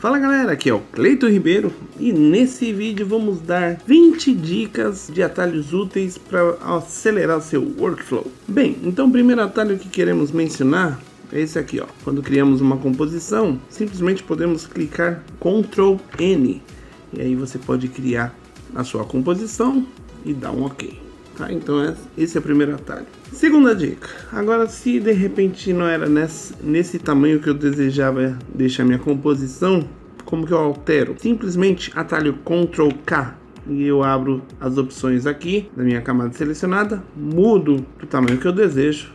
Fala galera, aqui é o Cleiton Ribeiro e nesse vídeo vamos dar 20 dicas de atalhos úteis para acelerar o seu workflow. Bem, então o primeiro atalho que queremos mencionar é esse aqui, ó. Quando criamos uma composição, simplesmente podemos clicar Ctrl N e aí você pode criar a sua composição e dar um OK. Tá? Então esse é o primeiro atalho. Segunda dica, agora se de repente não era nesse tamanho que eu desejava deixar minha composição, como que eu altero? Simplesmente atalho Ctrl K e eu abro as opções aqui da minha camada selecionada, mudo o tamanho que eu desejo,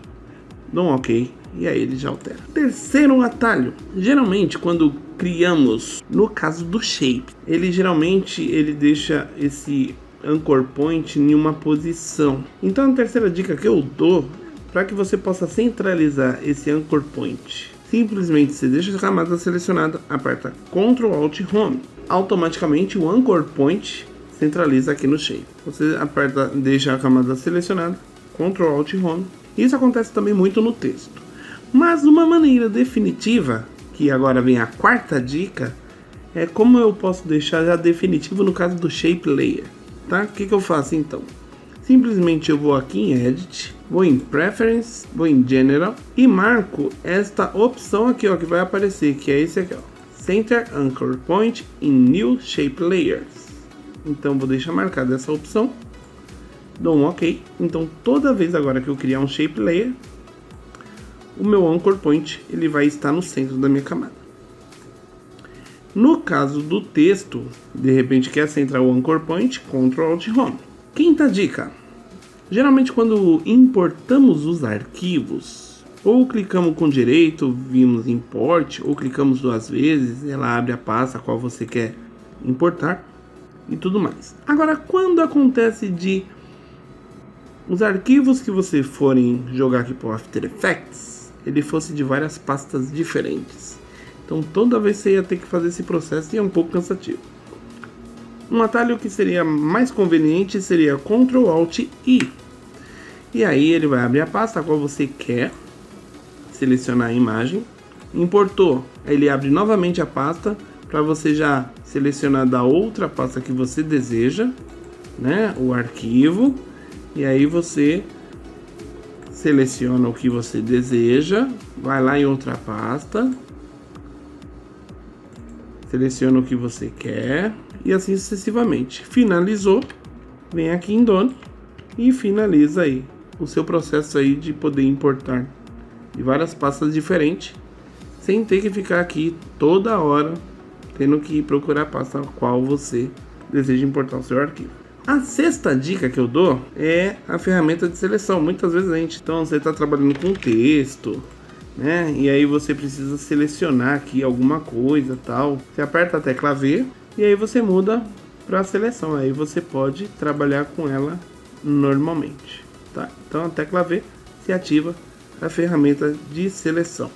dou um OK e aí ele já altera. Terceiro atalho, geralmente quando criamos, no caso do shape, ele deixa esse anchor point em uma posição. Então a terceira dica que eu dou para que você possa centralizar esse anchor point, simplesmente você deixa a camada selecionada, aperta Ctrl Alt Home, automaticamente o anchor point centraliza aqui no shape. Você deixa a camada selecionada, Ctrl Alt Home. Isso acontece também muito no texto, mas uma maneira definitiva, que agora vem a quarta dica, é como eu posso deixar já definitivo no caso do shape layer. Tá? O que eu faço então? Simplesmente eu vou aqui em Edit, vou em Preference, vou em General e marco esta opção aqui, ó, que vai aparecer, que é esse aqui, ó, Center Anchor Point in New Shape Layers. Então vou deixar marcada essa opção, dou um OK. Então toda vez agora que eu criar um Shape Layer, o meu Anchor Point ele vai estar no centro da minha camada. No caso do texto, de repente quer centrar o Anchor Point, Ctrl Alt Home. Quinta dica. Geralmente quando importamos os arquivos, ou clicamos com direito, vimos Import, ou clicamos duas vezes, ela abre a pasta a qual você quer importar e tudo mais. Agora, quando acontece de os arquivos que você forem jogar aqui para o After Effects, ele fosse de várias pastas diferentes. Então toda vez você ia ter que fazer esse processo e é um pouco cansativo. Um atalho que seria mais conveniente seria Ctrl Alt I. E aí ele vai abrir a pasta a qual você quer, selecionar a imagem, importou, aí ele abre novamente a pasta para você já selecionar da outra pasta que você deseja, né, o arquivo, e aí você seleciona o que você deseja, vai lá em outra pasta, seleciona o que você quer e assim sucessivamente. Finalizou, vem aqui em Done e finaliza aí o seu processo aí de poder importar de várias pastas diferentes, sem ter que ficar aqui toda hora tendo que procurar a pasta a qual você deseja importar o seu arquivo. A sexta dica que eu dou é a ferramenta de seleção. Muitas vezes então você está trabalhando com texto, né? E aí você precisa selecionar aqui alguma coisa, tal. Você aperta a tecla V e aí você muda para a seleção. Aí você pode trabalhar com ela normalmente, tá? Então a tecla V se ativa a ferramenta de seleção.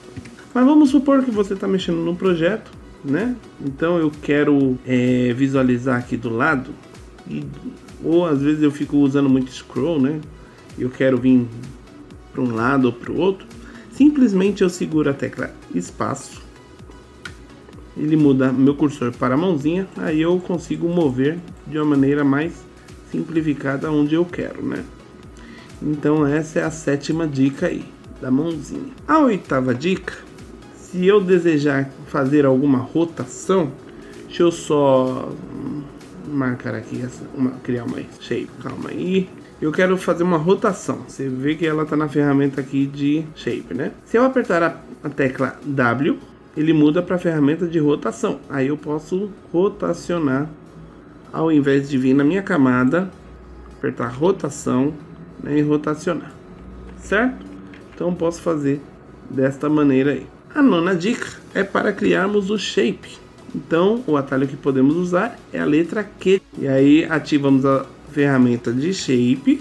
Mas vamos supor que você está mexendo num projeto, né? Então eu quero visualizar aqui do lado ou às vezes eu fico usando muito scroll, né? Eu quero vir para um lado ou para o outro. Simplesmente eu seguro a tecla espaço, ele muda meu cursor para a mãozinha, aí eu consigo mover de uma maneira mais simplificada onde eu quero, né? Então essa é a sétima dica aí, da mãozinha. A oitava dica, se eu desejar fazer alguma rotação, deixa eu só marcar aqui, criar uma shape, calma aí. Eu quero fazer uma rotação. Você vê que ela está na ferramenta aqui de shape, né? Se eu apertar a tecla W, ele muda para a ferramenta de rotação. Aí eu posso rotacionar, ao invés de vir na minha camada, apertar rotação, né, e rotacionar, certo? Então eu posso fazer desta maneira aí. A nona dica é para criarmos o shape. Então o atalho que podemos usar é a letra Q. E aí ativamos a ferramenta de shape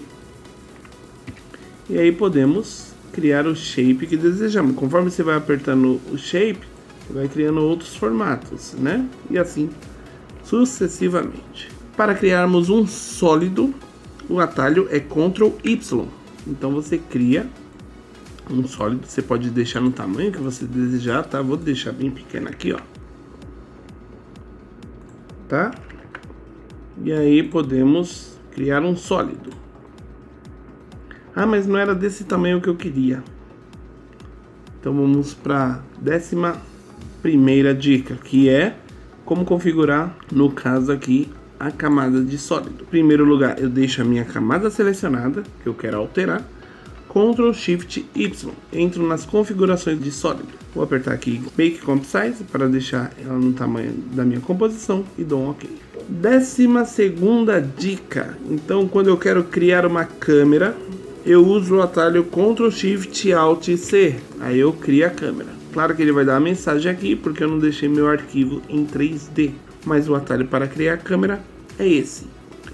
e aí podemos criar o shape que desejamos. Conforme você vai apertando o shape, você vai criando outros formatos, né? E assim sucessivamente. Para criarmos um sólido, o atalho é Ctrl Y. Então você cria um sólido, você pode deixar no tamanho que você desejar, tá? Vou deixar bem pequeno aqui, ó. tá? E aí podemos criar um sólido. Ah, mas não era desse tamanho que eu queria. Então vamos para 11ª dica, que é como configurar, no caso aqui, a camada de sólido. Em primeiro lugar, eu deixo a minha camada selecionada, que eu quero alterar, Ctrl Shift Y, entro nas configurações de sólido. Vou apertar aqui Make Comp Size para deixar ela no tamanho da minha composição e dou um OK. 12ª dica, então quando eu quero criar uma câmera, eu uso o atalho Ctrl Shift Alt C, aí eu crio a câmera. Claro que ele vai dar uma mensagem aqui, porque eu não deixei meu arquivo em 3D, mas o atalho para criar a câmera é esse.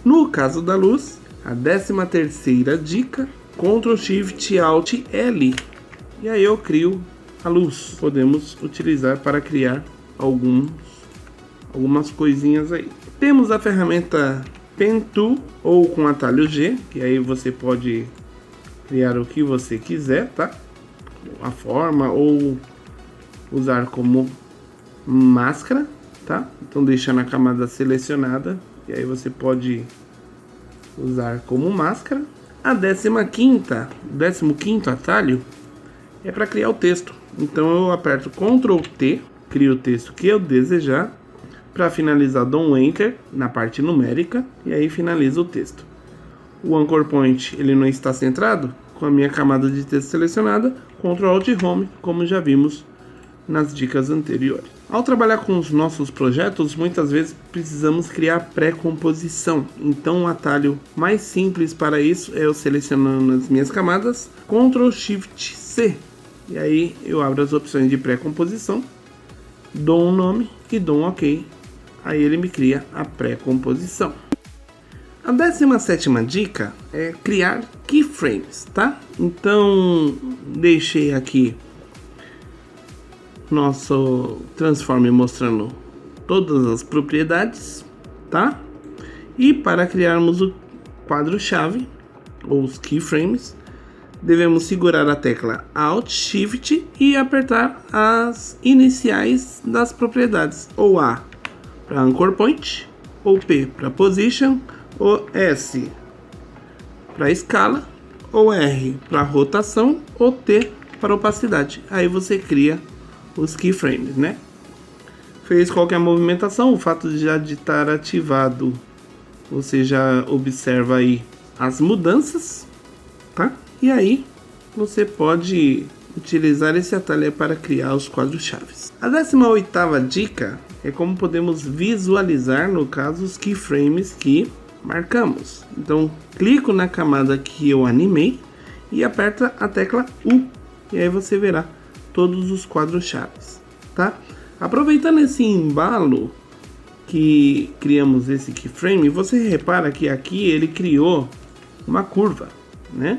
No caso da luz, a 13ª dica, Ctrl Shift Alt L, e aí eu crio a luz. Podemos utilizar para criar algumas coisinhas aí. Temos a ferramenta Pen Tool ou com atalho G, que aí você pode criar o que você quiser, tá? A forma ou usar como máscara, tá? Então deixando a camada selecionada e aí você pode usar como máscara. A 15º atalho é para criar o texto. Então eu aperto Ctrl T, crio o texto que eu desejar. Para finalizar, dou um Enter na parte numérica e aí finaliza o texto. O Anchor Point ele não está centrado, com a minha camada de texto selecionada, Ctrl Alt Home, como já vimos nas dicas anteriores. Ao trabalhar com os nossos projetos, muitas vezes precisamos criar pré-composição. Então o atalho mais simples para isso é eu selecionando as minhas camadas, Ctrl Shift C. E aí eu abro as opções de pré-composição, dou um nome e dou um OK. Aí ele me cria a pré-composição. A 17ª dica é criar keyframes, tá? Então deixei aqui nosso transform mostrando todas as propriedades, tá? E para criarmos o quadro-chave ou os keyframes, devemos segurar a tecla Alt Shift e apertar as iniciais das propriedades, ou A para Anchor Point, ou P para Position, ou S para escala, ou R para rotação, ou T para opacidade. Aí você cria os keyframes, né? Fez qualquer movimentação, o fato de já estar ativado, você já observa aí as mudanças, tá? E aí você pode utilizar esse atalho para criar os quadros-chaves. A 18ª dica é como podemos visualizar, no caso, os keyframes que marcamos. Então, clico na camada que eu animei e aperta a tecla U. E aí você verá todos os quadros-chaves, tá? Aproveitando esse embalo que criamos esse keyframe, você repara que aqui ele criou uma curva, né?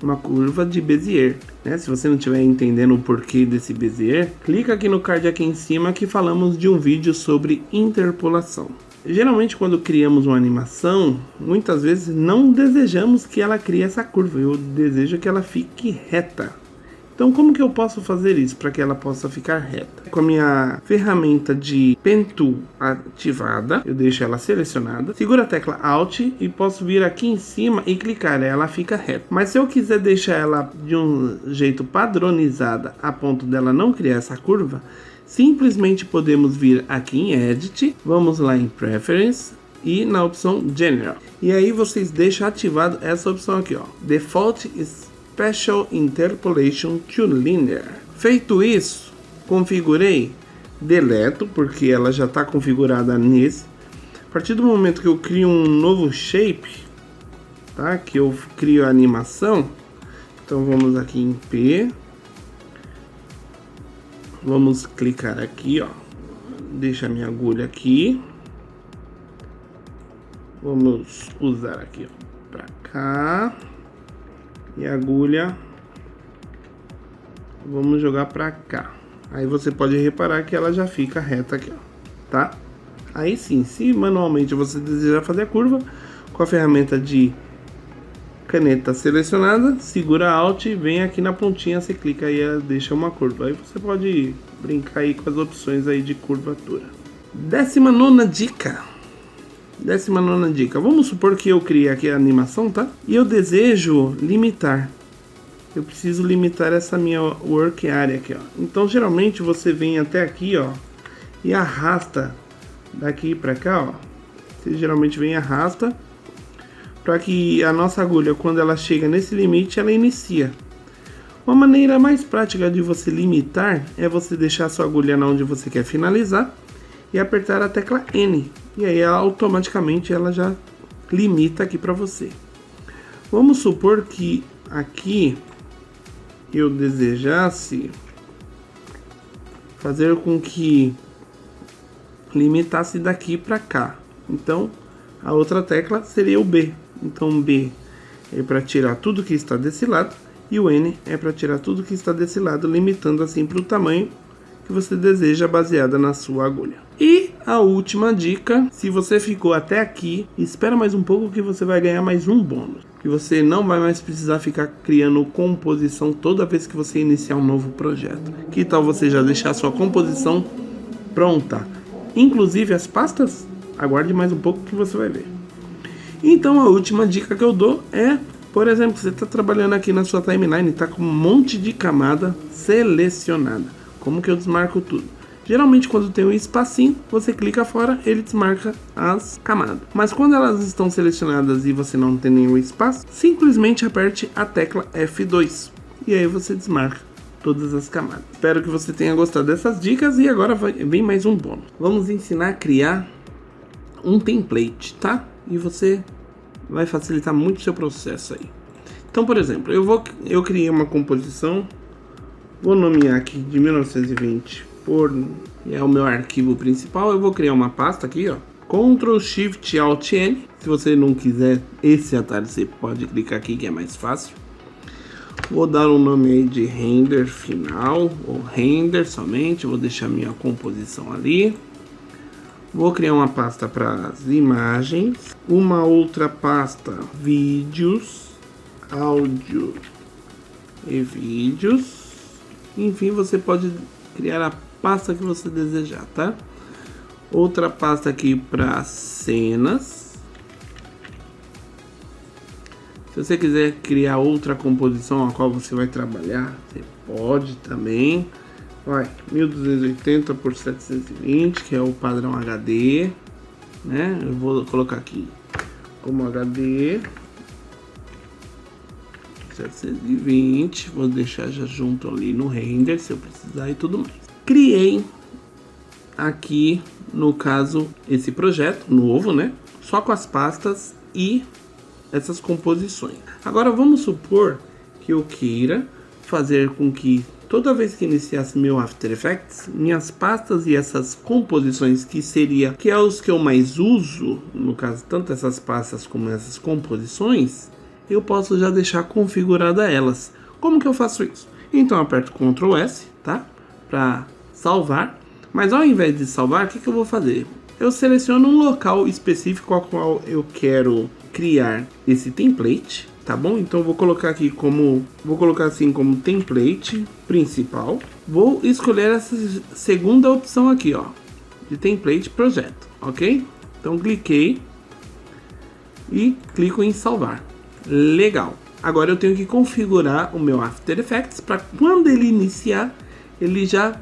Uma curva de Bezier, né? Se você não estiver entendendo o porquê desse Bezier, clica aqui no card aqui em cima que falamos de um vídeo sobre interpolação. Geralmente quando criamos uma animação, muitas vezes não desejamos que ela crie essa curva, eu desejo que ela fique reta. Então como que eu posso fazer isso para que ela possa ficar reta? Com a minha ferramenta de Pen Tool ativada, eu deixo ela selecionada, seguro a tecla Alt e posso vir aqui em cima e clicar, ela fica reta. Mas se eu quiser deixar ela de um jeito padronizada a ponto dela não criar essa curva, simplesmente podemos vir aqui em Edit, vamos lá em Preference e na opção General. E aí vocês deixam ativado essa opção aqui, ó, Default Special Interpolation to Linear. Feito isso, configurei, deleto, porque ela já está configurada nesse. A partir do momento que eu crio um novo shape, tá? Que eu crio a animação, então vamos aqui em P, vamos clicar aqui, ó, deixa a minha agulha aqui, vamos usar aqui, ó, para cá. E a agulha vamos jogar pra cá. Aí você pode reparar que ela já fica reta aqui, ó, tá? Aí sim, se manualmente você desejar fazer a curva, com a ferramenta de caneta selecionada, segura Alt e vem aqui na pontinha, você clica aí e deixa uma curva. Aí você pode brincar aí com as opções aí de curvatura. 19ª dica. 19ª dica. Vamos supor que eu criei aqui a animação, tá? E eu desejo limitar. Eu preciso limitar essa minha work area aqui, ó. Então, geralmente, você vem até aqui, ó, e arrasta daqui pra cá, ó. Você geralmente vem e arrasta para que a nossa agulha, quando ela chega nesse limite, ela inicia. Uma maneira mais prática de você limitar é você deixar a sua agulha onde você quer finalizar e apertar a tecla N. E aí automaticamente ela já limita aqui para você. Vamos supor que aqui eu desejasse fazer com que limitasse daqui para cá. Então a outra tecla seria o B. Então o B é para tirar tudo que está desse lado e o N é para tirar tudo que está desse lado, limitando assim para o tamanho que você deseja baseada na sua agulha. E a última dica, se você ficou até aqui, espera mais um pouco que você vai ganhar mais um bônus. Que você não vai mais precisar ficar criando composição toda vez que você iniciar um novo projeto. Que tal você já deixar a sua composição pronta? Inclusive as pastas? Aguarde mais um pouco que você vai ver. Então a última dica que eu dou é, por exemplo, você está trabalhando aqui na sua timeline, está com um monte de camada selecionada. Como que eu desmarco tudo? Geralmente quando tem um espacinho, você clica fora, ele desmarca as camadas. Mas quando elas estão selecionadas e você não tem nenhum espaço, simplesmente aperte a tecla F2 e aí você desmarca todas as camadas. Espero que você tenha gostado dessas dicas e agora vem mais um bônus. Vamos ensinar a criar um template, tá? E você vai facilitar muito o seu processo aí. Então, por exemplo, eu criei uma composição, vou nomear aqui de 1920 é o meu arquivo principal. Eu vou criar uma pasta aqui, ó, Ctrl Shift Alt N. Se você não quiser esse atalho, você pode clicar aqui que é mais fácil. Vou dar um nome aí de render final ou render somente. Vou deixar minha composição ali. Vou criar uma pasta para as imagens, uma outra pasta vídeos, áudio e vídeos. Enfim, você pode criar a pasta que você desejar, tá? Outra pasta aqui para cenas. Se você quiser criar outra composição a qual você vai trabalhar, você pode também. Vai, 1280 por 720, que é o padrão HD, né? Eu vou colocar aqui como HD 720, vou deixar já junto ali no render, se eu precisar e tudo mais. Criei aqui, no caso, esse projeto novo, né? Só com as pastas e essas composições. Agora vamos supor que eu queira fazer com que toda vez que iniciasse meu After Effects, minhas pastas e essas composições que é os que eu mais uso, no caso tanto essas pastas como essas composições, eu posso já deixar configurada elas. Como que eu faço isso? Então eu aperto Ctrl S, tá? Para salvar. Mas ao invés de salvar, o que eu vou fazer? Eu seleciono um local específico ao qual eu quero criar esse template. Tá bom? Então eu vou colocar aqui como template principal. Vou escolher essa segunda opção aqui, ó, de template projeto, ok? Então cliquei e clico em salvar. Legal. Agora eu tenho que configurar o meu After Effects para quando ele iniciar, ele já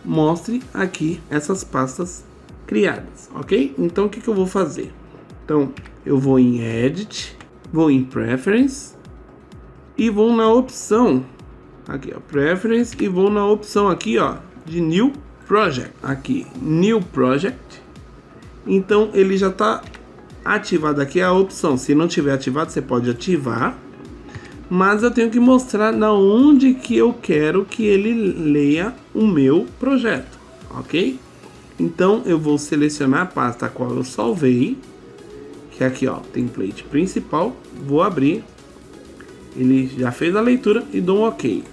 mostre aqui essas pastas criadas, ok? Então o que eu vou fazer? Então eu vou em Edit, vou em Preference e vou na opção aqui, ó, Preference, e vou na opção aqui, ó, de New Project. Aqui, New Project. Então ele já está ativado aqui a opção. Se não tiver ativado, você pode ativar. Mas eu tenho que mostrar na onde que eu quero que ele leia o meu projeto, ok? Então eu vou selecionar a pasta a qual eu salvei, que é aqui, ó, template principal. Vou abrir, ele já fez a leitura e dou um ok.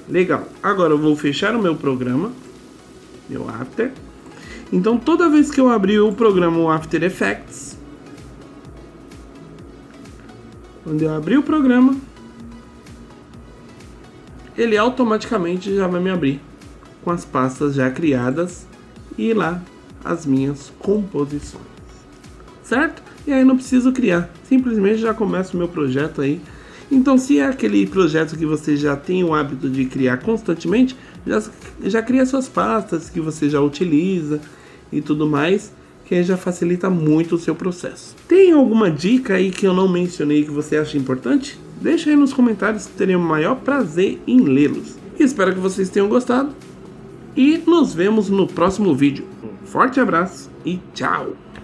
Legal. Agora eu vou fechar o meu programa, meu After. Então toda vez que eu abrir o programa, o After Effects, quando eu abrir o programa, ele automaticamente já vai me abrir com as pastas já criadas e lá as minhas composições. certo? E aí não preciso criar, simplesmente já começo o meu projeto aí. Então, se é aquele projeto que você já tem o hábito de criar constantemente, já cria suas pastas que você já utiliza e tudo mais, que aí já facilita muito o seu processo. Tem alguma dica aí que eu não mencionei que você acha importante? Deixa aí nos comentários que terei o maior prazer em lê-los. Espero que vocês tenham gostado e nos vemos no próximo vídeo. Um forte abraço e tchau!